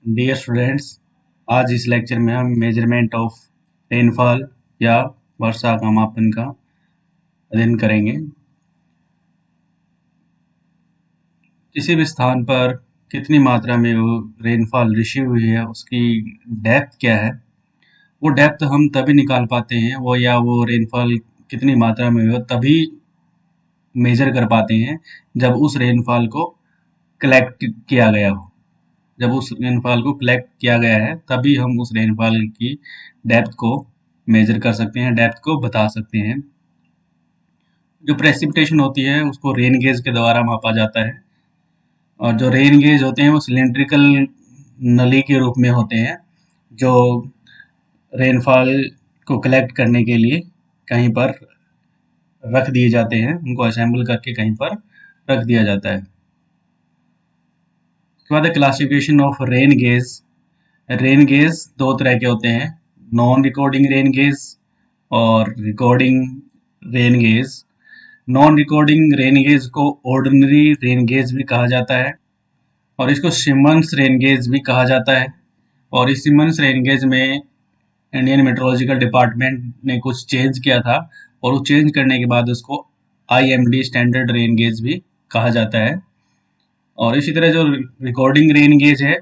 Dear students, आज इस lecture में हम मेजरमेंट ऑफ रेनफॉल या वर्षा का मापन का अध्ययन करेंगे। किसी भी स्थान पर कितनी मात्रा में वो रेनफॉल रिसीव हुई है, उसकी डेप्थ क्या है, वो डेप्थ हम तभी निकाल पाते हैं वो रेनफॉल कितनी मात्रा में हुई हो तभी मेजर कर पाते हैं जब उस रेनफॉल को कलेक्ट किया गया हो। जब उस रेनफॉल को कलेक्ट किया गया है तभी हम उस रेनफॉल की डेप्थ को मेजर कर सकते हैं, डेप्थ को बता सकते हैं। जो प्रेसिपिटेशन होती है उसको रेन गेज के द्वारा मापा जाता है, और जो रेन गेज होते हैं वो सिलेंड्रिकल नली के रूप में होते हैं जो रेनफॉल को कलेक्ट करने के लिए कहीं पर रख दिए जाते हैं, उनको असेंबल करके कहीं पर रख दिया जाता है। उसके बाद classification of rain gauge. Rain gauge दो तरह के होते हैं, नॉन रिकॉर्डिंग रेन गेज और recording rain gauge. Non recording rain gauge को ऑर्डिनरी रेन गेज भी कहा जाता है और इसको सिमन्स रेन गेज भी कहा जाता है। और इस सिमन्स रेन गेज में इंडियन मेट्रोलॉजिकल डिपार्टमेंट ने कुछ चेंज किया था और वो चेंज करने के बाद उसको IMD स्टैंडर्ड रेन गेज भी कहा जाता है। और इसी तरह जो रिकॉर्डिंग रेन गेज है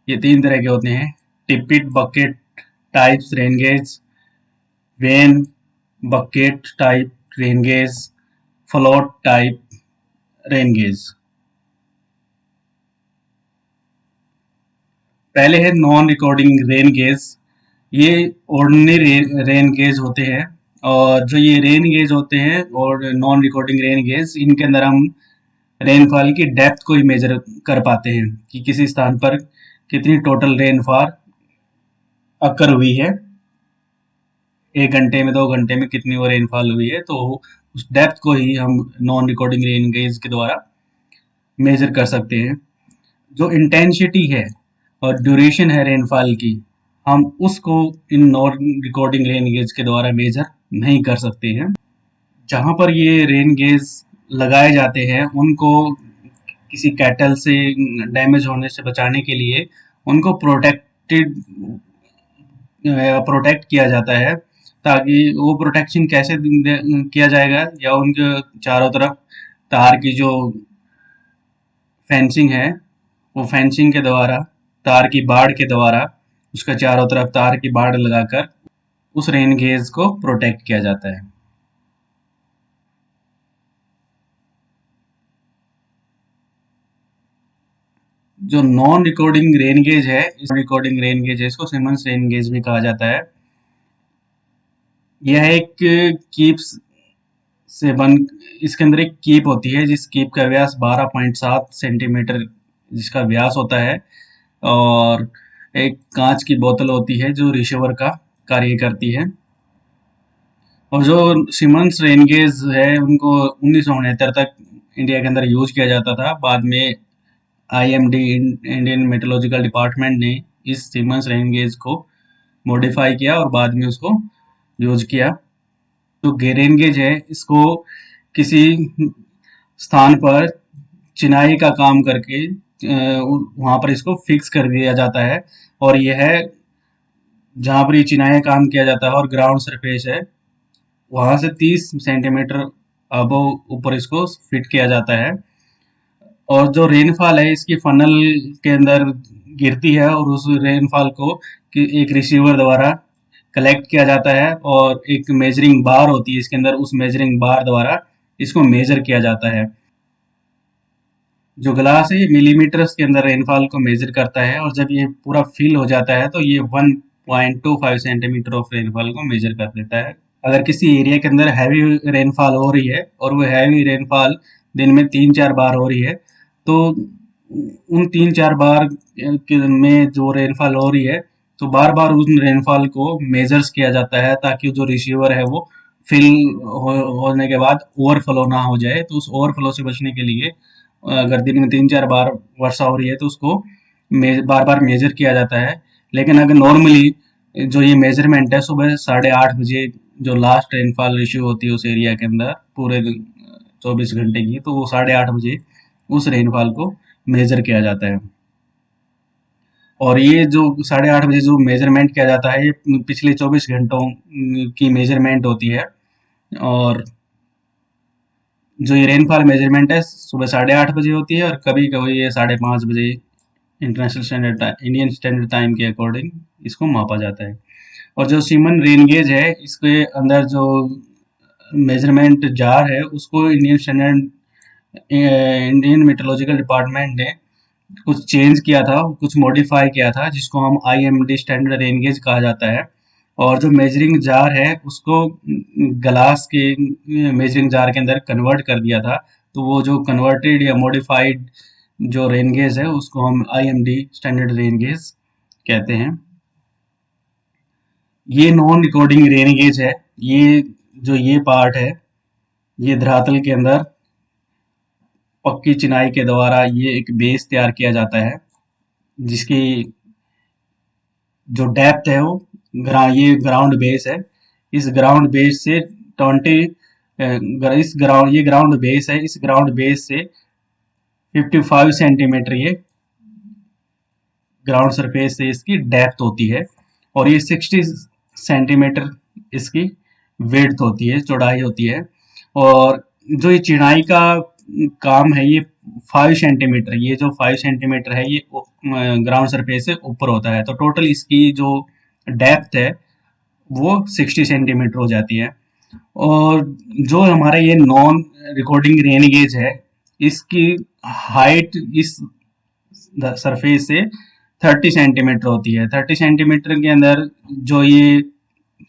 ये तीन तरह के होते हैं, tipping bucket types rain gauge, weighing bucket type rain gauge, float type rain gauge. पहले है नॉन रिकॉर्डिंग रेन गेज। ये ऑर्डिनरी रेन गेज होते हैं, और जो ये रेन गेज होते हैं और नॉन रिकॉर्डिंग रेन गेज, इनके अंदर हम रेनफॉल की डेप्थ को ही मेजर कर पाते हैं कि किसी स्थान पर कितनी टोटल रेनफॉल अकर हुई है, एक घंटे में 2 घंटे में कितनी वो रेनफॉल हुई है, तो उस डेप्थ को ही हम नॉन रिकॉर्डिंग रेन गेज के द्वारा मेजर कर सकते हैं। जो इंटेंसिटी है और ड्यूरेशन है रेनफॉल की, हम उसको in non recording rain gauge के द्वारा मेजर नहीं कर सकते हैं। जहाँ पर ये रेन गेज लगाए जाते हैं उनको किसी कैटल से डैमेज होने से बचाने के लिए उनको प्रोटेक्ट किया जाता है। ताकि वो प्रोटेक्शन कैसे किया जाएगा, या उनके चारों तरफ तार की जो फेंसिंग है, वो फेंसिंग के द्वारा, तार की बाड़ के द्वारा, उसका चारों तरफ तार की बाड़ लगाकर उस रेन गेज को प्रोटेक्ट किया जाता है। जो नॉन रिकॉर्डिंग रेन गेज है, इस रिकॉर्डिंग रेन गेज है, इसको सिमन्स रेन गेज भी कहा जाता है। यह एक कीप से बन इसके अंदर एक कीप होती है जिस कीप का व्यास 12.7 सेंटीमीटर जिसका व्यास होता है, और एक कांच की बोतल होती है जो रिसीवर का कार्य करती है। और जो सिमन्स रेन गेज है उनको 1969 तक इंडिया के अंदर यूज किया जाता था। बाद में IMD इंडियन मेट्रोलॉजिकल डिपार्टमेंट ने इस सिमन्स रेन गेज को मॉडिफाई किया और बाद में उसको यूज किया। जो रेन गेज है इसको किसी स्थान पर चिनाई का काम करके वहां पर इसको फिक्स कर दिया जाता है, और यह जहाँ पर ये चिनाई काम किया जाता है और ग्राउंड सरफेस है वहां से 30 सेंटीमीटर अब ऊपर इसको फिट किया जाता है। और जो रेनफॉल है इसकी फनल के अंदर गिरती है और उस रेनफॉल को एक रिसीवर द्वारा कलेक्ट किया जाता है, और एक मेजरिंग बार होती है इसके अंदर, उस मेजरिंग बार द्वारा इसको मेजर किया जाता है। जो ग्लास है ये मिलीमीटर्स के अंदर रेनफॉल को मेजर करता है, और जब ये पूरा फिल हो जाता है तो ये 1.25 सेंटीमीटर ऑफ रेनफॉल को मेजर कर देता है। अगर किसी एरिया के अंदर हैवी रेनफॉल हो रही है और वो हैवी रेनफॉल दिन में 3-4 बार हो रही है, तो उन 3-4 बार में जो रेनफॉल हो रही है, तो बार बार उन रेनफॉल को मेजर्स किया जाता है ताकि जो रिसीवर है वो फिल होने के बाद ओवरफ्लो ना हो जाए। तो उस ओवरफ्लो से बचने के लिए अगर दिन में 3-4 बार वर्षा हो रही है तो उसको बार बार मेजर किया जाता है। लेकिन अगर नॉर्मली जो ये मेजरमेंट है सुबह 8:30 बजे जो लास्ट रेनफॉल रिश्यू होती है उस एरिया के अंदर पूरे 24 घंटे की, तो वो 8:30 बजे उस रेनफॉल को मेजर किया जाता है। और ये जो 8:30 बजे जो मेजरमेंट किया जाता है, ये पिछले 24 घंटों की मेजरमेंट होती है। और जो ये रेनफॉल मेजरमेंट है सुबह 8:30 बजे होती है, और कभी कभी ये 5:30 बजे international standard time, Indian standard time के अकॉर्डिंग इसको मापा जाता है। और जो सीमन रेन गेज है, इसके अंदर जो मेजरमेंट जार है उसको इंडियन मेट्रोलॉजिकल डिपार्टमेंट ने कुछ चेंज किया था, कुछ मॉडिफाई किया था, जिसको हम IMD स्टैंडर्ड रेन गेज कहा जाता है। और जो मेजरिंग जार है उसको ग्लास के मेजरिंग जार के अंदर कन्वर्ट कर दिया था। तो वो जो कन्वर्टेड या मॉडिफाइड जो रेन गेज है उसको हम IMD स्टैंडर्ड रेन गेज कहते हैं। ये नॉन रिकॉर्डिंग रेन गेज है। ये पार्ट है, ये धरातल के अंदर पक्की चिनाई के द्वारा ये एक बेस तैयार किया जाता है, जिसकी जो डेप्थ है वो ये ग्राउंड बेस है। इस ग्राउंड बेस से 20 इस ग्राउंड ये ग्राउंड बेस है, इस ग्राउंड बेस से 55 सेंटीमीटर ये ग्राउंड सरफेस से इसकी डेप्थ होती है, और ये 60 सेंटीमीटर इसकी विड्थ होती है, चौड़ाई होती है। और जो ये चिनाई का काम है, ये 5 सेंटीमीटर, ये जो 5 सेंटीमीटर है ये ग्राउंड सरफेस से ऊपर होता है। तो टोटल इसकी जो डेप्थ है वो 60 सेंटीमीटर हो जाती है। और जो हमारा ये नॉन रिकॉर्डिंग रेन गेज है, इसकी हाइट इस सरफेस से 30 सेंटीमीटर होती है। 30 सेंटीमीटर के अंदर जो ये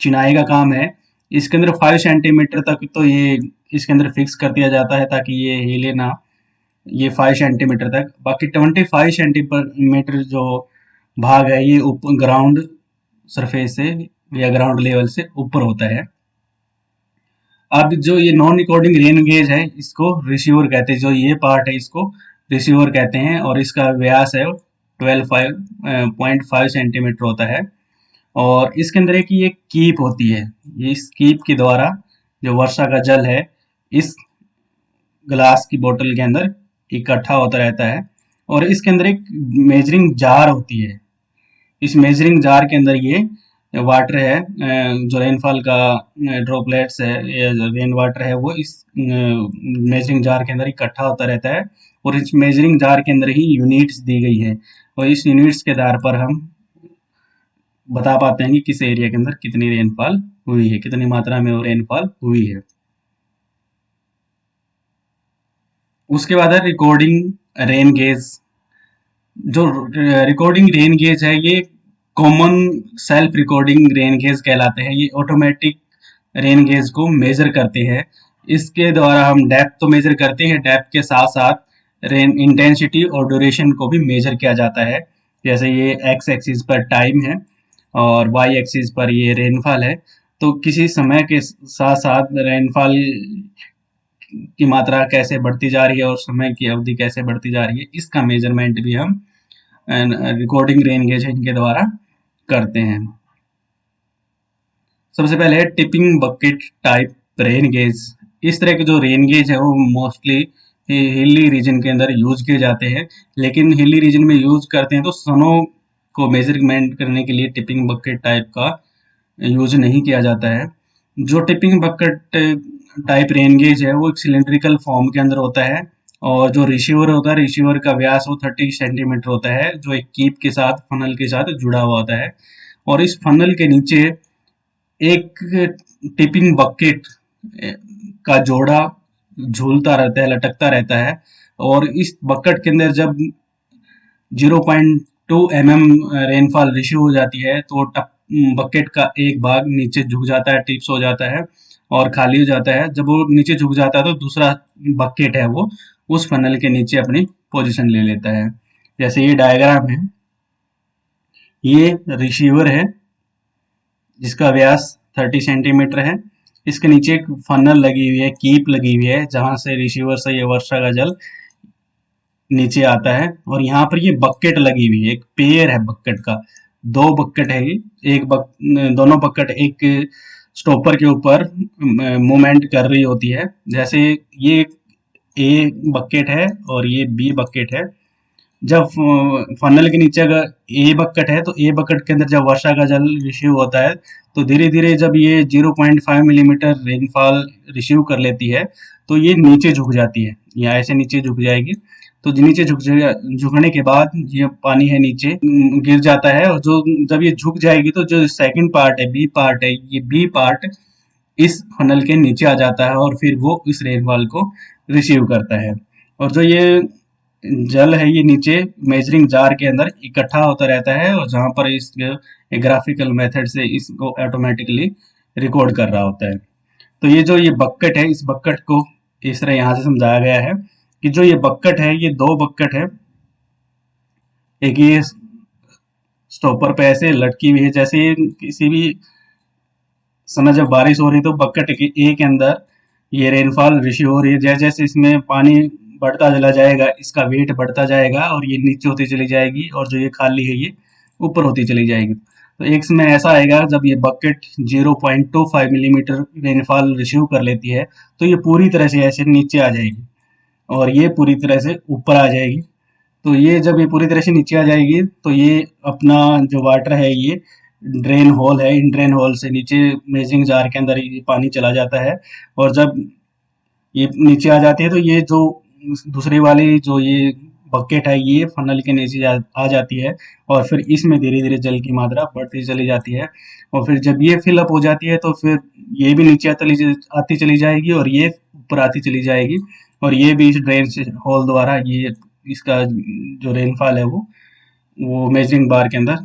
चिनाई का काम है, इसके अंदर 5 सेंटीमीटर तक तो ये इसके अंदर फिक्स कर दिया जाता है ताकि ये हिले ना, ये 5 सेंटीमीटर तक। बाकी 25 सेंटीमीटर जो भाग है ये ऊपर ग्राउंड सरफेस से या ग्राउंड लेवल से ऊपर होता है। अब जो ये नॉन रिकॉर्डिंग रेन गेज है इसको रिसीवर कहते हैं, जो ये पार्ट है इसको रिसीवर कहते हैं, और इसका व्यास है 12.5 सेंटीमीटर होता है। और इसके अंदर एक ये कीप होती है, ये इस कीप के द्वारा जो वर्षा का जल है इस ग्लास की बोतल के अंदर इकट्ठा होता रहता है। और इसके अंदर एक मेजरिंग जार होती है, इस मेजरिंग जार के अंदर ये वाटर है, जो रेनफॉल का ड्रॉपलेट्स है या रेन वाटर है वो इस मेजरिंग जार के अंदर इकट्ठा होता रहता है। और इस मेजरिंग जार के अंदर ही यूनिट्स दी गई है, और इस यूनिट्स के आधार पर हम बता पाते हैं कि किस एरिया के अंदर कितनी रेनफॉल हुई है, कितनी मात्रा में वो रेनफॉल हुई है। उसके बाद है रिकॉर्डिंग रेन गेज। जो रिकॉर्डिंग रेन गेज है ये common self recording rain gauge कहलाते हैं। ये ऑटोमेटिक रेन गेज को मेजर करते हैं। इसके द्वारा हम डेप्थ तो मेजर करते हैं, डेप्थ के साथ साथ रेन इंटेंसिटी और ड्यूरेशन को भी मेजर किया जाता है। जैसे ये एक्स एक्सिस पर टाइम है और वाई एक्सिस पर ये रेनफॉल है, तो किसी समय के साथ साथ रेनफॉल की मात्रा कैसे बढ़ती जा रही है और समय की अवधि कैसे बढ़ती जा रही है, इसका मेजरमेंट भी हम रिकॉर्डिंग रेन गेज के द्वारा करते हैं। सबसे पहले है tipping bucket type rain gauge. इस तरह के जो रेन गेज है वो मोस्टली हिली रीजन के अंदर यूज किए जाते हैं, लेकिन हिली रीजन में यूज करते हैं तो स्नो को मेजरमेंट करने के लिए टिपिंग बकेट टाइप का यूज नहीं किया जाता है। जो tipping bucket type rain gauge है वो एक सिलेंड्रिकल फॉर्म के अंदर होता है, और जो रिसीवर होता है, रिसीवर का व्यास वो 30 सेंटीमीटर होता है, जो एक कीप के साथ, फनल के साथ जुड़ा हुआ होता है। और इस फनल के नीचे एक टिपिंग बकेट का जोड़ा झूलता रहता है, लटकता रहता है। और इस बकेट के अंदर जब 0.2 mm रेनफॉल रिसीव हो जाती है तो बकेट का एक भाग नीचे झुक जाता है, टिप्स हो जाता है और खाली हो जाता है। जब वो नीचे झुक जाता है तो दूसरा बकेट है वो उस फनल के नीचे अपनी पोजीशन ले लेता है। जैसे ये डायग्राम है, ये रिसीवर है जिसका व्यास 30 सेंटीमीटर है। इसके नीचे एक फनल लगी हुई है, कीप लगी हुई है, जहां से रिसीवर से ये वर्षा का जल नीचे आता है। और यहाँ पर ये बकेट लगी हुई है, एक पेयर है बकेट का, दो बकेट है ये। दोनों बकेट एक स्टॉपर के ऊपर मूवमेंट कर रही होती है। जैसे ये ए बकेट है और ये बी बकेट है, जब फनल के नीचे अगर ए बकेट है तो ए बकेट के अंदर जब वर्षा का जल रिसीव होता है तो धीरे धीरे जब ये 0.5 मिलीमीटर रेनफॉल रिसीव कर लेती है तो ये नीचे झुक जाती है, या ऐसे नीचे झुक जाएगी। तो नीचे झुकने के बाद ये पानी है नीचे गिर जाता है, और जो जब ये झुक जाएगी तो जो सेकंड पार्ट है, बी पार्ट है, ये बी पार्ट इस फनल के नीचे आ जाता है और फिर वो इस रेनफॉल को रिसीव करता है। और जो ये जल है ये नीचे मेजरिंग जार के अंदर इकट्ठा होता रहता है, और जहां पर इस ग्राफिकल मेथड से इसको ऑटोमेटिकली रिकॉर्ड कर रहा होता है। तो ये बकेट है, इस बकेट को इस तरह यहाँ से समझाया गया है कि जो ये बकेट है ये दो बकेट है। एक ये स्टॉपर पे ऐसे लटकी हुई है, जैसे ये किसी भी समय जब बारिश हो रही है तो बकेट के ए के अंदर ये रेनफॉल रिसीव हो रही है। जैसे जैसे इसमें पानी बढ़ता चला जाएगा इसका वेट बढ़ता जाएगा और ये नीचे होती चली जाएगी, और जो ये खाली है ये ऊपर होती चली जाएगी। तो एक समय ऐसा आएगा जब ये बकेट 0.25 मिलीमीटर रेनफॉल रिसीव कर लेती है तो ये पूरी तरह से ऐसे नीचे आ जाएगी और ये पूरी तरह से ऊपर आ जाएगी। तो ये जब ये पूरी तरह से नीचे आ जाएगी तो ये अपना जो वाटर है ये ड्रेन होल है, इन ड्रेन होल से नीचे मेजिंग जार के अंदर ये पानी चला जाता है। और जब ये नीचे आ जाती है तो ये जो दूसरी वाली जो ये बकेट है ये फनल के नीचे आ जाती है, और फिर इसमें धीरे धीरे जल की मात्रा बढ़ती चली जाती है। और फिर जब ये फिलअप हो जाती है तो फिर ये भी नीचे आती चली जाएगी और ये ऊपर आती चली जाएगी, और ये भी इस ड्रेन से होल द्वारा ये इसका जो रेनफॉल है वो मेजरिंग बार के अंदर,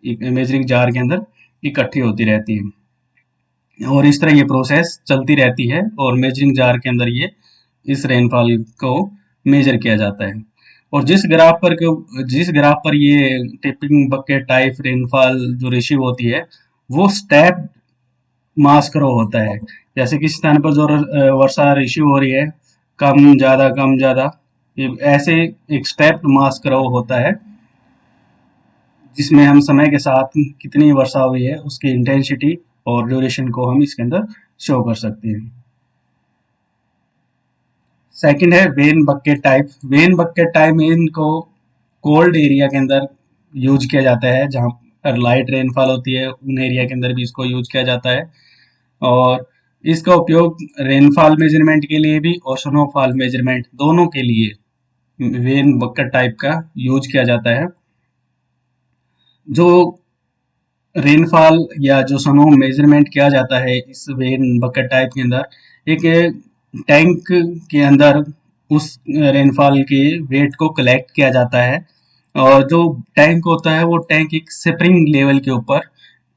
मेजरिंग जार के अंदर इकट्ठी होती रहती है। और इस तरह ये प्रोसेस चलती रहती है और मेजरिंग जार के अंदर ये इस रेनफॉल को मेजर किया जाता है। और जिस ग्राफ पर ये टिपिंग बकेट टाइप रेनफॉल जो रिसीव होती है वो स्टेप मास करो होता है। जैसे किसी स्थान पर जो वर्षा रिसीव हो रही है कम ज्यादा ऐसे एक स्टेप मास करो होता है, जिसमें हम समय के साथ कितनी वर्षा हुई है उसकी इंटेंसिटी और ड्यूरेशन को हम इसके अंदर शो कर सकते हैं। सेकंड है when bucket type. When bucket type इनको कोल्ड एरिया के अंदर यूज किया जाता है, जहां पर लाइट रेनफॉल होती है उन एरिया के अंदर भी इसको यूज किया जाता है। और इसका उपयोग रेनफॉल मेजरमेंट के लिए भी और स्नोफॉल मेजरमेंट दोनों के लिए वेन बकेट टाइप का यूज किया जाता है। जो रेनफॉल या जो स्नो मेजरमेंट किया जाता है इस वेन बकेट टाइप के अंदर एक टैंक के अंदर उस रेनफॉल के वेट को कलेक्ट किया जाता है, और जो टैंक होता है वो टैंक एक स्प्रिंग लेवल के ऊपर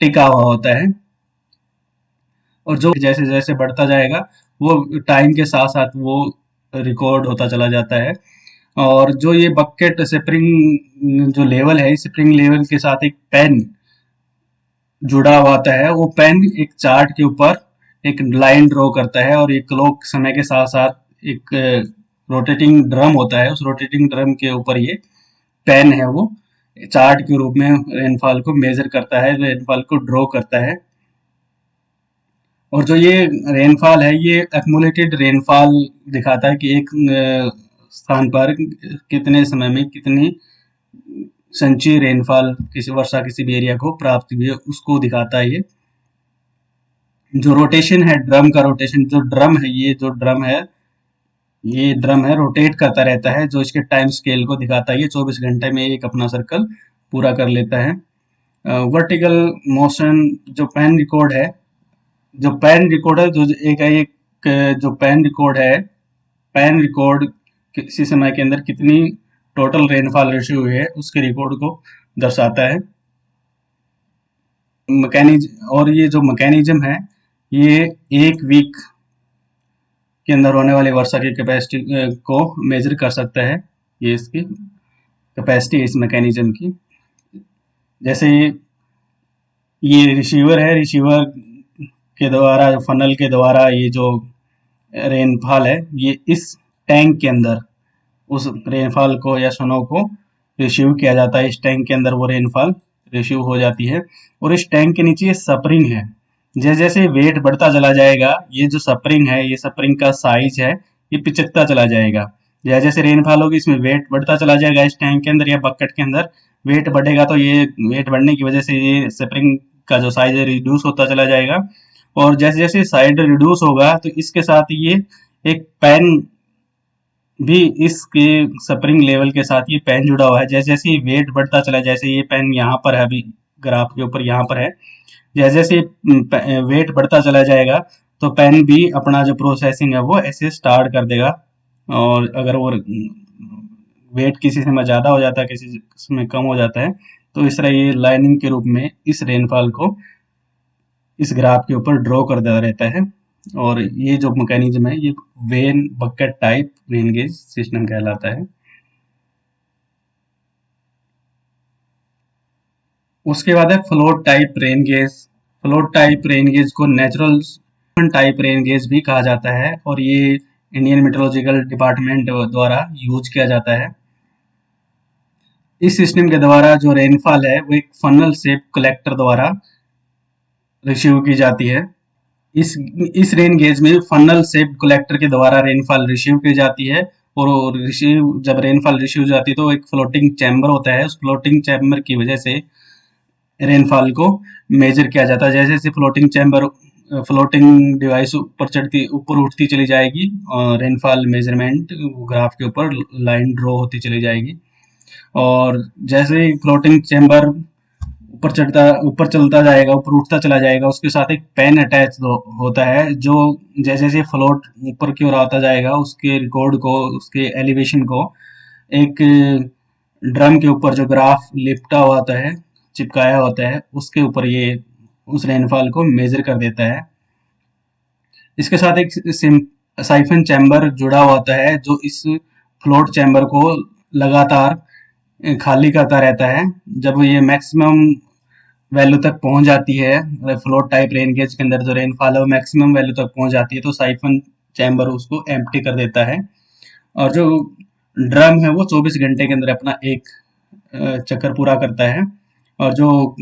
टिका हुआ होता है, और जो जैसे जैसे बढ़ता जाएगा वो टाइम के साथ साथ वो रिकॉर्ड होता चला जाता है। और जो ये बकेट स्प्रिंग जो लेवल है, स्प्रिंग लेवल के साथ एक पेन जुड़ा हुआ होता है। वो पेन एक चार्ट के ऊपर एक लाइन ड्रॉ करता है, और ये क्लॉक समय के साथ साथ एक रोटेटिंग ड्रम होता है, उस रोटेटिंग ड्रम के ऊपर ये पेन है वो चार्ट के रूप में रेनफॉल को मेजर करता है, रेनफॉल को ड्रॉ करता है। और जो ये रेनफॉल है ये एक्मुलेटेड रेनफॉल दिखाता है कि एक स्थान पर कितने समय में कितनी संचयी रेनफॉल किसी वर्षा किसी भी एरिया को प्राप्त हुई है उसको दिखाता है। ये जो रोटेशन है ड्रम का रोटेशन, जो ड्रम है रोटेट करता रहता है, जो इसके टाइम स्केल को दिखाता है। ये 24 घंटे में एक अपना सर्कल पूरा कर लेता है। वर्टिकल मोशन जो पेन रिकॉर्ड है, जो पेन रिकॉर्ड किसी समय के अंदर कितनी टोटल रेनफॉल रिसीव हुई है उसके रिकॉर्ड को दर्शाता है। और ये जो मैकेनिज्म है ये एक वीक के अंदर होने वाली वर्षा की कैपेसिटी को मेजर कर सकता है। ये इसकी कैपेसिटी इस मैकेनिज्म की। जैसे ये रिसीवर है, रिसीवर के द्वारा फनल के द्वारा ये जो रेनफॉल है ये इस टैंक के अंदर उस रेनफॉल को या स्नो को रिसीव किया जाता है। इस टैंक के अंदर वो रेनफॉल रिसीव हो जाती है, और इस टैंक के नीचे ये स्प्रिंग है। जैसे जैसे वेट बढ़ता चला जाएगा ये जो स्प्रिंग है, ये स्प्रिंग का साइज है ये पिचकता चला जाएगा। जैसे जैसे रेनफॉल होगी इसमें वेट बढ़ता चला जाएगा, इस टैंक के अंदर या बकेट के अंदर वेट बढ़ेगा, तो ये वेट बढ़ने की वजह से ये स्प्रिंग का जो साइज है रिड्यूस होता चला जाएगा। और जैसे जैसे साइज रिड्यूस होगा तो इसके साथ ये एक पेन भी इसके स्प्रिंग लेवल के साथ ये पेन जुड़ा हुआ है। जैसे जैसे ये वेट बढ़ता चला, जैसे ये पेन यहाँ पर है अभी ग्राफ के ऊपर यहाँ पर है, जैसे जैसे वेट बढ़ता चला जाएगा तो पेन भी अपना जो प्रोसेसिंग है वो ऐसे स्टार्ट कर देगा। और अगर वो वेट किसी में ज़्यादा हो जाता है, किसी में कम हो जाता है, तो इस तरह ये लाइनिंग के रूप में इस रेनफॉल को इस ग्राफ के ऊपर ड्रॉ कर देता रहता है। और ये जो मैकेनिज्म है ये when bucket type rain gauge system कहलाता है। उसके बाद है float type rain gauge. Float type rain gauge को नेचुरल टाइप रेन गेज भी कहा जाता है और ये इंडियन मेट्रोलॉजिकल डिपार्टमेंट द्वारा यूज किया जाता है। इस सिस्टम के द्वारा जो रेनफॉल है वो एक फनल शेप कलेक्टर द्वारा रिसीव की जाती है। इस इस रेन गेज में फनल शेप कलेक्टर के द्वारा रेनफॉल रिसीव की जाती है। और रिसीव जब रेनफॉल रिसीव हो जाती है तो एक फ्लोटिंग चैम्बर होता है, उस फ्लोटिंग चैम्बर की वजह से रेनफॉल को मेजर किया जाता है। जैसे जैसे फ्लोटिंग डिवाइस ऊपर उठती चली जाएगी और रेनफॉल मेजरमेंट ग्राफ के ऊपर लाइन ड्रॉ होती चली जाएगी। और जैसे ही फ्लोटिंग चैम्बर ऊपर चलता जाएगा, ऊपर उठता चला जाएगा, उसके साथ एक पेन अटैच होता है जो जैसे जैसे फ्लोट ऊपर की ओर आता जाएगा उसके रिकॉर्ड को, उसके एलिवेशन को एक ड्रम के ऊपर जो ग्राफ लिपटा हुआ होता है, चिपकाया होता है, उसके ऊपर ये उस रेनफॉल को मेजर कर देता है। इसके साथ एक साइफन चैम्बर जुड़ा हुआ होता है जो इस फ्लोट चैम्बर को लगातार खाली करता रहता है। जब ये मैक्सिमम वैल्यू तक पहुंच जाती है, फ्लोट टाइप रेन गेज के अंदर जो रेनफॉल है वो मैक्सिमम वैल्यू तक पहुंच जाती है, तो साइफन चैम्बर उसको एम्प्टी कर देता है। और जो ड्रम है वो 24 घंटे के अंदर अपना एक चक्कर पूरा करता है। और जो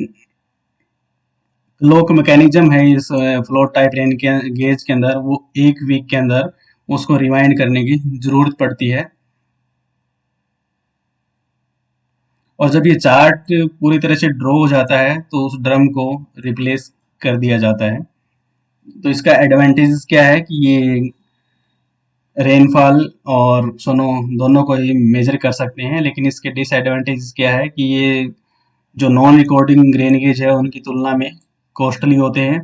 लॉक मैकेनिज्म है इस फ्लोट टाइप रेन के गेज के अंदर, वो एक वीक के अंदर उसको रिवाइंड करने की जरूरत पड़ती है। और जब ये चार्ट पूरी तरह से ड्रॉ हो जाता है तो उस ड्रम को रिप्लेस कर दिया जाता है। तो इसका एडवांटेज क्या है कि ये रेनफॉल और सोनो दोनों को ही मेजर कर सकते हैं, लेकिन इसके डिसएडवांटेज क्या है कि ये जो नॉन रिकॉर्डिंग रेन गेज है उनकी तुलना में कॉस्टली होते हैं।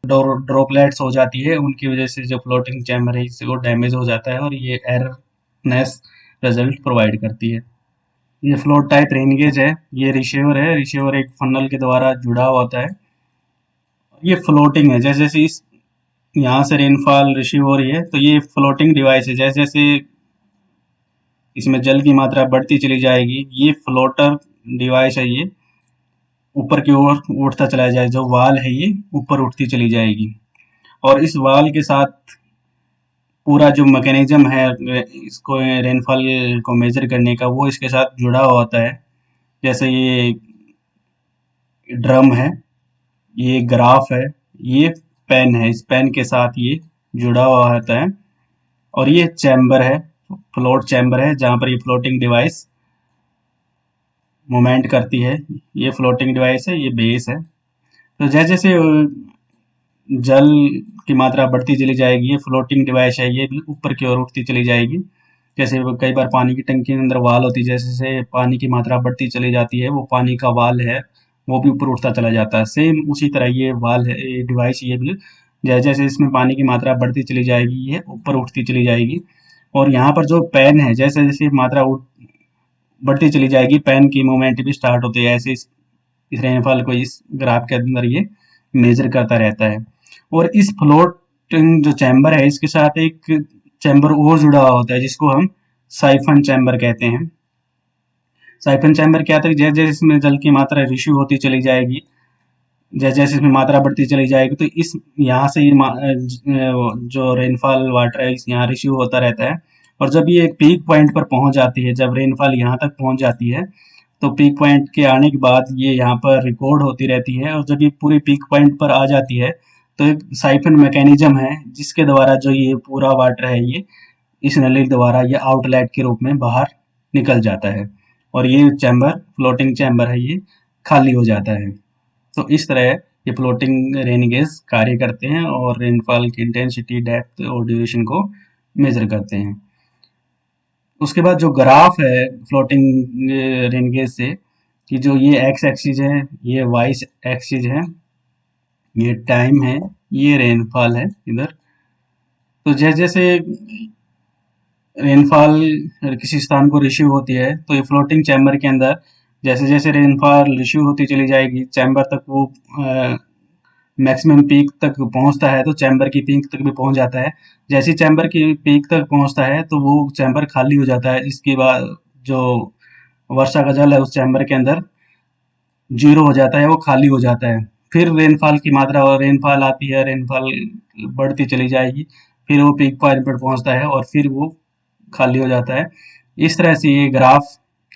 ड्रॉपलेट्स हो जाती है उनकी वजह से जो फ्लोटिंग चैम्बर है इससे वो डैमेज हो जाता है और ये एररनेस रिजल्ट प्रोवाइड करती है। ये फ्लोट टाइप रेन गेज है, ये रिसीवर एक फनल के द्वारा जुड़ा हुआ होता है। ये फ्लोटिंग है, जैसे जैसे इस यहाँ से रेनफॉल रिसीव हो रही है तो ये फ्लोटिंग डिवाइस है, जैसे जैसे इसमें जल की मात्रा बढ़ती चली जाएगी ये फ्लोटर डिवाइस है, ये ऊपर की ओर उठता चला जाए, जो वाल है ये ऊपर उठती चली जाएगी। और इस वाल के साथ पूरा जो मैकेनिज्म है इसको रेनफॉल को मेजर करने का वो इसके साथ जुड़ा हुआ होता है। जैसे ये ड्रम है, ये ग्राफ है, ये पेन है, इस पेन के साथ ये जुड़ा हुआ होता है। और ये चैम्बर है, फ्लोट चैम्बर है जहाँ पर ये फ्लोटिंग डिवाइस मूवमेंट करती है। ये फ्लोटिंग डिवाइस है, ये बेस है। तो जैसे जैसे जल की मात्रा बढ़ती चली जाएगी, ये फ्लोटिंग डिवाइस है ये भी ऊपर की ओर उठती चली जाएगी। जैसे कई बार पानी की टंकी के अंदर वाल होती है, जैसे जैसे पानी की मात्रा बढ़ती चली जाती है वो पानी का वाल है वो भी ऊपर उठता चला जाता है। सेम उसी तरह ये वाल है, ये डिवाइस ये भी जैसे जैसे इसमें पानी की मात्रा बढ़ती चली जाएगी ये ऊपर उठती चली जाएगी। और यहाँ पर जो पेन है जैसे जैसे मात्रा बढ़ती चली जाएगी पेन की मूवमेंट भी स्टार्ट होती है। ऐसे इस रेनफॉल को इस ग्राफ के अंदर ये मेजर करता रहता है। और इस फ्लोटिंग जो चैम्बर है इसके साथ एक चैम्बर और जुड़ा हुआ होता है जिसको हम साइफन चैम्बर कहते हैं। साइफन चैम्बर क्या था, जैसे जैसे इसमें जल की मात्रा रिश्यू होती चली जाएगी, जैसे जैसे इसमें मात्रा बढ़ती चली जाएगी तो इस यहाँ से ये जो रेनफॉल वाटर है यहाँ रिश्यू होता रहता है। और जब ये पीक पॉइंट पर पहुंच जाती है, जब रेनफॉल यहाँ तक पहुंच जाती है तो पीक पॉइंट के आने के बाद ये यहाँ पर रिकॉर्ड होती रहती है। और जब ये पूरी पीक पॉइंट पर आ जाती है तो एक साइफन मैकेनिज्म है जिसके द्वारा जो ये पूरा वाटर है ये इस नली द्वारा ये आउटलेट के रूप में बाहर निकल जाता है और ये चैम्बर, फ्लोटिंग चैम्बर है, ये खाली हो जाता है। तो इस तरह ये फ्लोटिंग रेन गेज कार्य करते हैं और रेनफॉल की इंटेंसिटी, डेप्थ और ड्यूरेशन को मेजर करते हैं। उसके बाद जो ग्राफ है फ्लोटिंग रेन गेज से, कि जो ये एक्स एक्सिस है, ये वाई एक्सिस है, ये टाइम है, ये रेनफॉल है इधर। तो जैसे जैसे रेनफॉल किसी स्थान को रिसीव होती है तो ये फ्लोटिंग चैम्बर के अंदर जैसे जैसे रेनफॉल रिसीव होती चली जाएगी, चैम्बर तक वो मैक्सिमम पीक तक पहुंचता है तो चैम्बर की पीक तक भी पहुंच जाता है। जैसे चैम्बर की पीक तक पहुंचता है तो वो चैम्बर खाली हो जाता है, जिसके बाद जो वर्षा का जल है उस चैम्बर के अंदर जीरो हो जाता है, वो खाली हो जाता है। फिर रेनफॉल की मात्रा और रेनफॉल आती है, रेनफॉल बढ़ती चली जाएगी, फिर वो पीक पॉइंट पर पहुंचता है और फिर वो खाली हो जाता है। इस तरह से ये ग्राफ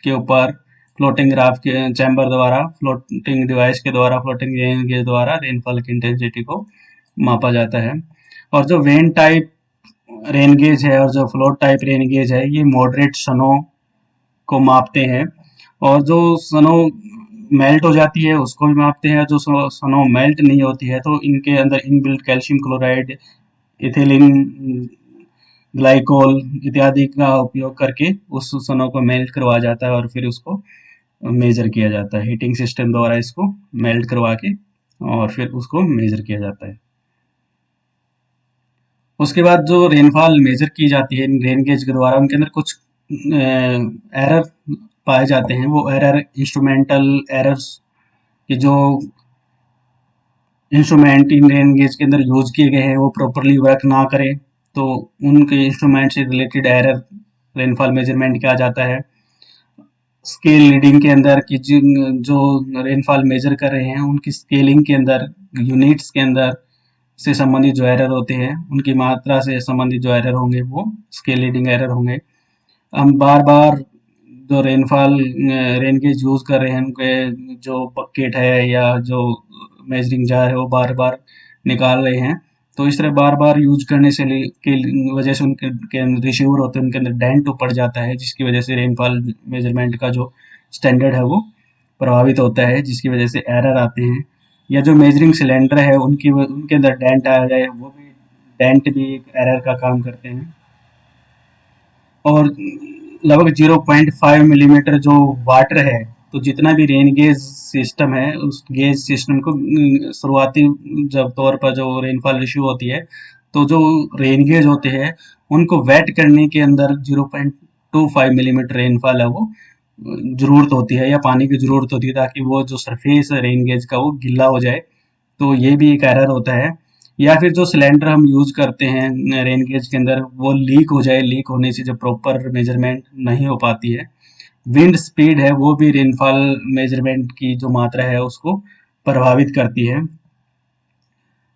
के ऊपर फ्लोटिंग ग्राफ के चैम्बर द्वारा, फ्लोटिंग डिवाइस के द्वारा, फ्लोटिंग रेन गेज द्वारा रेनफॉल की इंटेंसिटी को मापा जाता है। और जो वेन टाइप रेन गेज है और जो फ्लोट टाइप रेन गेज है, ये मॉडरेट स्नो को मापते हैं, और जो स्नो मेल्ट हो जाती है उसको भी मापते हैं। जो स्नो मेल्ट नहीं होती है तो इनके अंदर inbuilt calcium chloride, ethylene glycol इत्यादि का उपयोग करके उस स्नो को मेल्ट करवाया जाता है और फिर उसको मेजर किया जाता है। हीटिंग सिस्टम द्वारा इसको मेल्ट करवा के और फिर उसको मेजर किया जाता है। उसके बाद जो रेनफॉल मेजर की जाती है रेन गेज के द्वारा, उनके अंदर कुछ एरर पाए जाते हैं। वो एरर इंस्ट्रूमेंटल एरर्स, कि जो इंस्ट्रूमेंट इन रेन गेज के अंदर यूज किए गए हैं वो प्रॉपरली वर्क ना करें तो उनके इंस्ट्रूमेंट से रिलेटेड एरर रेनफॉल मेजरमेंट किया जाता है। स्केल रीडिंग के अंदर कि जो रेनफॉल मेजर कर रहे हैं उनकी स्केलिंग के अंदर, यूनिट्स के अंदर से संबंधित जो एरर होते हैं, उनकी मात्रा से संबंधित जो एरर होंगे वो स्केल रीडिंग एरर होंगे। हम बार बार जो रेनफॉल रेन गेज यूज कर रहे हैं उनके जो बकेट है या जो मेजरिंग जार है वो बार बार निकाल रहे हैं, तो इस तरह बार बार यूज करने से के वजह से उनके के रिसीवर होते हैं उनके अंदर डेंट पड़ जाता है, जिसकी वजह से रेनफॉल मेजरमेंट का जो स्टैंडर्ड है वो प्रभावित होता है, जिसकी वजह से एरर आते हैं। या जो मेजरिंग सिलेंडर है उनके अंदर डेंट आ जाए, वो भी डेंट भी एक एरर का काम करते हैं। और लगभग 0.5 मिलीमीटर जो वाटर है, तो जितना भी रेन गेज सिस्टम है उस गेज सिस्टम को शुरुआती जब तौर पर जो रेनफॉल इश्यू होती है तो जो रेन गेज होते हैं उनको वेट करने के अंदर 0.25 मिलीमीटर रेनफॉल है वो जरूरत होती है, या पानी की जरूरत होती है, ताकि वो जो सरफेस है रेन गेज का वो गिल्ला हो जाए। तो ये भी एक एरर होता है। या फिर जो सिलेंडर हम यूज करते हैं रेन गेज के अंदर वो लीक हो जाए, लीक होने से जो प्रॉपर मेजरमेंट नहीं हो पाती है। विंड स्पीड है वो भी रेनफॉल मेजरमेंट की जो मात्रा है उसको प्रभावित करती है।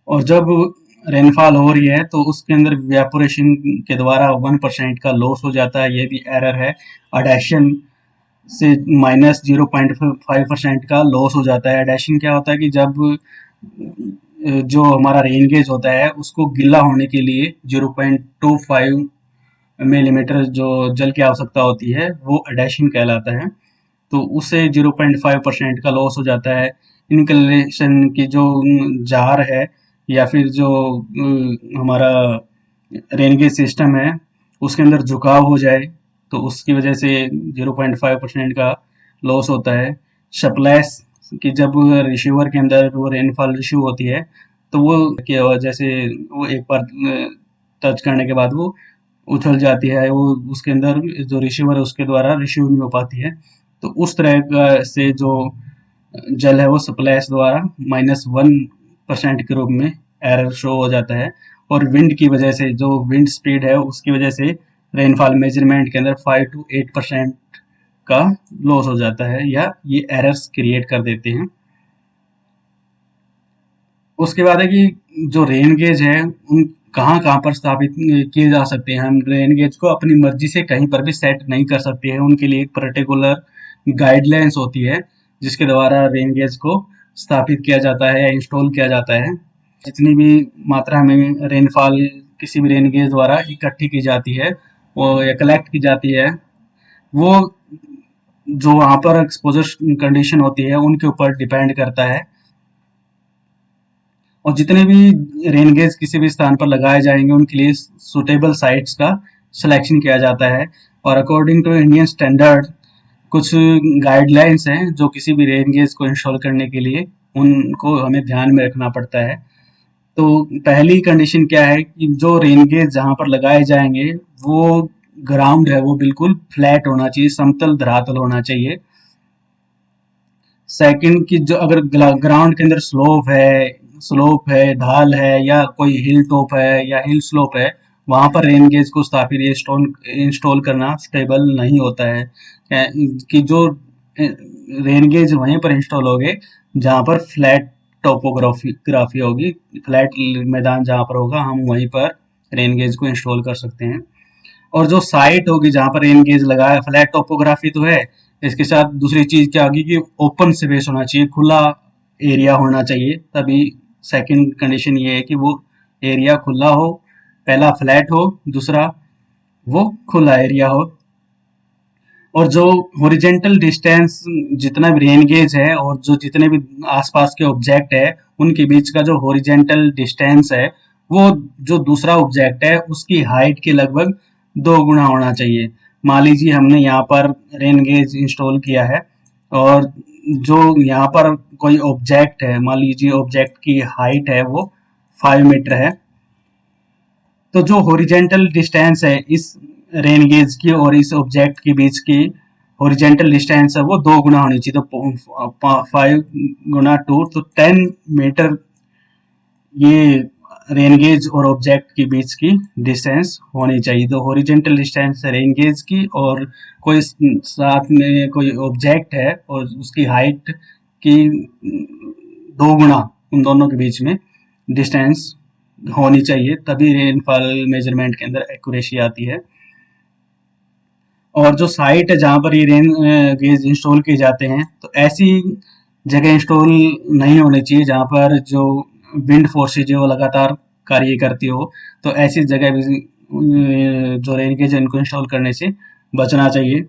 और जब रेनफॉल हो रही है तो उसके अंदर वेपोरेशन के द्वारा 1% का लॉस हो जाता है, ये भी एरर है। अडेशन से -0.5% का लॉस हो जाता है। एडेशन क्या होता है कि जब जो हमारा रेन गेज होता है उसको गिला होने के लिए 0.25 मिलीमीटर जो जल की आवश्यकता होती है वो एडेशन कहलाता है। तो उससे 0.5% का लॉस हो जाता है। इनकलेशन की जो जार है या फिर जो हमारा रेनगेज सिस्टम है उसके अंदर झुकाव हो जाए तो उसकी वजह से 0.5% का लॉस होता है। शपलैश की जब रिसीवर के अंदर वो रेनफॉल रिसीव होती है तो वो जैसे वो एक बार टच करने के बाद वो उछल जाती है, वो उसके अंदर जो रिसीवर है उसके द्वारा रिसीव नहीं हो पाती है। तो उस तरह से जो जल है वो स्प्लैश द्वारा -1% के रूप में एरर शो हो जाता है। और विंड की वजह से, जो विंड स्पीड है उसकी वजह से रेनफॉल मेजरमेंट के अंदर 5 to 8% का लॉस हो जाता है, या ये एरर्स क्रिएट कर देते हैं। उसके बाद है कि जो रेन गेज है उन कहाँ कहाँ पर स्थापित किए जा सकते हैं। हम रेन गेज को अपनी मर्जी से कहीं पर भी सेट नहीं कर सकते हैं, उनके लिए एक पर्टिकुलर गाइडलाइंस होती है जिसके द्वारा रेन गेज को स्थापित किया जाता है या इंस्टॉल किया जाता है। जितनी भी मात्रा में रेनफॉल किसी भी रेन गेज द्वारा इकट्ठी की जाती है या कलेक्ट की जाती है, वो जो वहाँ पर एक्सपोजर कंडीशन होती है उनके ऊपर डिपेंड करता है। और जितने भी रेन गेज किसी भी स्थान पर लगाए जाएंगे उनके लिए सुटेबल साइट्स का सिलेक्शन किया जाता है। और अकॉर्डिंग टू इंडियन स्टैंडर्ड कुछ गाइडलाइंस हैं जो किसी भी रेन गेज को इंस्टॉल करने के लिए उनको हमें ध्यान में रखना पड़ता है। तो पहली कंडीशन क्या है कि जो रेन गेज जहाँ पर लगाए जाएंगे वो ग्राउंड है वो बिल्कुल फ्लैट होना चाहिए, समतल धरातल होना चाहिए। सेकंड कि जो अगर ग्राउंड के अंदर स्लोप है, ढाल है या कोई हिल टॉप है या हिल स्लोप है, वहां पर रेन गेज को स्थापित इंस्टॉल करना स्टेबल नहीं होता है। कि जो रेन गेज वहीं पर इंस्टॉल होगे जहां पर फ्लैट टोपोग्राफी ग्राफी होगी, फ्लैट मैदान जहां पर होगा हम वहीं पर रेन गेज को इंस्टॉल कर सकते हैं। और जो साइट होगी जहां पर रेन गेज लगाया, फ्लैट टोपोग्राफी तो है, इसके साथ दूसरी चीज क्या होगी कि ओपन स्पेस होना चाहिए, खुला एरिया होना चाहिए। तभी सेकंड कंडीशन ये है कि वो एरिया खुला हो, पहला फ्लैट हो, दूसरा वो खुला एरिया हो। और जो हॉरिजेंटल डिस्टेंस जितना भी रेन गेज है और जो जितने भी आसपास के ऑब्जेक्ट है उनके बीच का जो हॉरिजेंटल डिस्टेंस है वो जो दूसरा ऑब्जेक्ट है उसकी हाइट के लगभग 2 गुना होना चाहिए। मान लीजिए हमने यहाँ पर रेन गेज इंस्टॉल किया है और जो यहाँ पर कोई ऑब्जेक्ट है, मान लीजिए ऑब्जेक्ट की हाइट है वो 5 मीटर है, तो जो हॉरिजेंटल डिस्टेंस है इस रेन गेज की और इस ऑब्जेक्ट के बीच की हॉरिजेंटल डिस्टेंस है वो 2 गुना होनी चाहिए। तो 5 गुना 2 तो 10 मीटर ये रेन गेज और ऑब्जेक्ट के बीच की डिस्टेंस होनी चाहिए। तो हॉरिजेंटल डिस्टेंस है रेन गेज की और कोई साथ में कोई ऑब्जेक्ट है और उसकी हाइट की 2 गुना उन दोनों के बीच में डिस्टेंस होनी चाहिए, तभी रेनफॉल मेजरमेंट के अंदर एक्यूरेसी आती है। और जो साइट है जहाँ पर ये रेन गेज इंस्टॉल किए जाते हैं तो ऐसी जगह इंस्टॉल नहीं होनी चाहिए जहाँ पर जो विंड फोर्सेज है वो लगातार कार्य करती हो। तो ऐसी जगह भी जो रेन गेज है इनको इंस्टॉल करने से बचना चाहिए।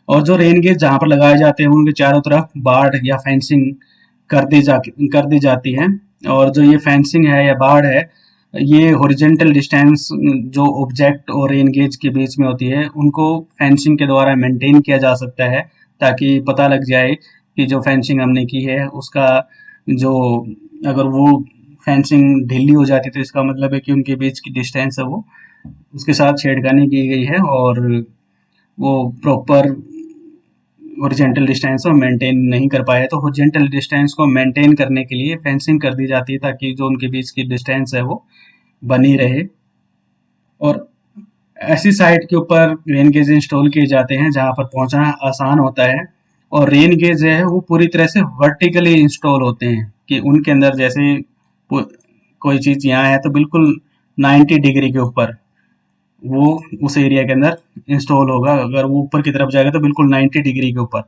और जो रेन गेज जहाँ पर लगाए जाते हैं उनके चारों तरफ बाड़ या फेंसिंग कर दी जाती है। और जो ये फेंसिंग है या बाड़ है ये हॉरिजेंटल डिस्टेंस जो ऑब्जेक्ट और रेन गेज के बीच में होती है उनको फेंसिंग के द्वारा मेंटेन किया जा सकता है, ताकि पता लग जाए कि जो फेंसिंग हमने की है उसका जो अगर वो फेंसिंग ढीली हो जाती तो इसका मतलब है कि उनके बीच की डिस्टेंस है वो उसके साथ छेड़खानी की गई है और वो प्रॉपर हॉरिजेंटल डिस्टेंस को मेंटेन नहीं कर पाए। तो हॉरिजेंटल डिस्टेंस को मेंटेन करने के लिए फेंसिंग कर दी जाती है ताकि जो उनके बीच की डिस्टेंस है वो बनी रहे। और ऐसी साइट के ऊपर रेन गेज इंस्टॉल किए जाते हैं जहां पर पहुंचना आसान होता है। और रेन गेज है वो पूरी तरह से वर्टिकली इंस्टॉल होते हैं कि उनके अंदर जैसे कोई चीज यहाँ है तो बिल्कुल 90 डिग्री के ऊपर वो उस एरिया के अंदर इंस्टॉल होगा। अगर वो ऊपर की तरफ जाएगा तो बिल्कुल 90 डिग्री के ऊपर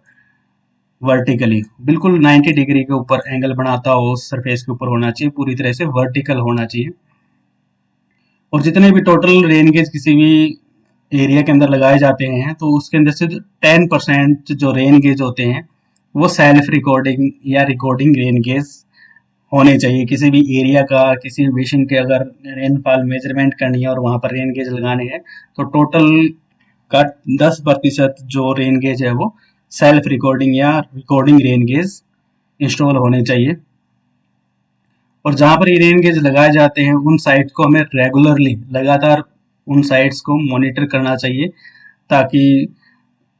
वर्टिकली, बिल्कुल 90 डिग्री के ऊपर एंगल बनाता हो उस सरफेस के ऊपर होना चाहिए, पूरी तरह से वर्टिकल होना चाहिए। और जितने भी टोटल रेन गेज किसी भी एरिया के अंदर लगाए जाते हैं तो उसके अंदर से 10% जो रेन गेज होते हैं वो सेल्फ रिकॉर्डिंग या रिकॉर्डिंग रेन गेज होने चाहिए। किसी भी एरिया का, किसी भी बेसिन के अगर रेनफॉल मेजरमेंट करनी है और वहां पर रेन गेज लगाने हैं तो टोटल का 10% जो रेन गेज है वो सेल्फ रिकॉर्डिंग या रिकॉर्डिंग रेन गेज इंस्टॉल होने चाहिए। और जहाँ पर ये रेन गेज लगाए जाते हैं उन साइट्स को हमें रेगुलरली लगातार उन साइट्स को मॉनिटर करना चाहिए ताकि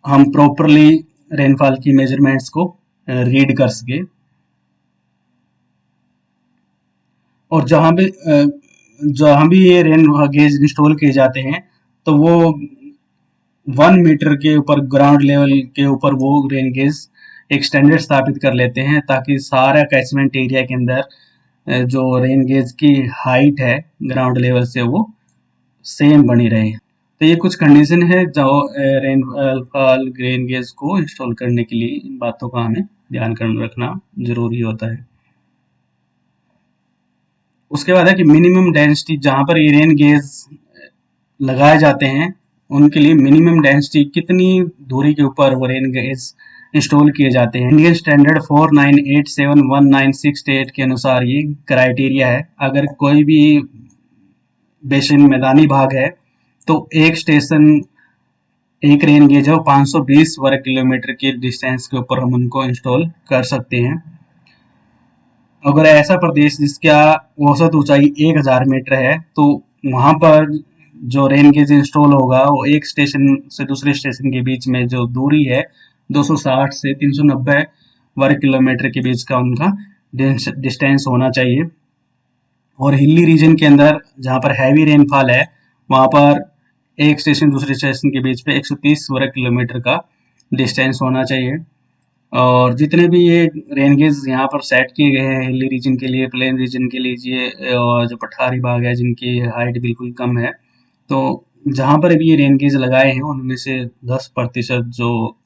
हम प्रॉपरली रेनफॉल की मेजरमेंट्स को रीड कर सके। और जहाँ भी ये रेन गेज इंस्टॉल किए जाते हैं तो वो 1 मीटर के ऊपर ग्राउंड लेवल के ऊपर वो रेन गेज एक स्टैंडर्ड स्थापित कर लेते हैं ताकि सारा कैचमेंट एरिया के अंदर जो रेन गेज की हाइट है ग्राउंड लेवल से वो सेम बनी रहे। तो ये कुछ कंडीशन है जो रेनफॉल रेन गेज को इंस्टॉल करने के लिए इन बातों का हमें ध्यान रखना जरूरी होता है। उसके बाद है कि मिनिमम डेंसिटी, जहां पर ये रेन गेज लगाए जाते हैं उनके लिए मिनिमम डेंसिटी कितनी दूरी के ऊपर वो रेन गेज इंस्टॉल किए जाते हैं। इंडियन स्टैंडर्ड 49871968 के अनुसार ये क्राइटेरिया है। अगर कोई भी बेसिन मैदानी भाग है तो एक स्टेशन, एक रेन गेज है, 520 वर्ग किलोमीटर के डिस्टेंस के ऊपर हम उनको इंस्टॉल कर सकते हैं। अगर ऐसा प्रदेश जिसका औसत ऊंचाई 1000 मीटर है तो वहां पर जो रेन गेज इंस्टॉल होगा वो एक स्टेशन से दूसरे स्टेशन के बीच में जो दूरी है 260 से 390 वर्ग किलोमीटर के बीच का उनका डिस्टेंस होना चाहिए। और हिली रीजन के अंदर जहाँ पर हैवी रेनफॉल है वहाँ पर एक स्टेशन दूसरे स्टेशन के बीच पे 130 वर्ग किलोमीटर का डिस्टेंस होना चाहिए। और जितने भी ये रेन गेज यहाँ पर सेट किए गए हैं हिली रीजन के लिए, प्लेन रीजन के लीजिए, और जो पठारी भाग है जिनकी हाइट बिल्कुल कम है, तो जहाँ पर भी ये रेन गेज लगाए हैं उनमें से 10% जो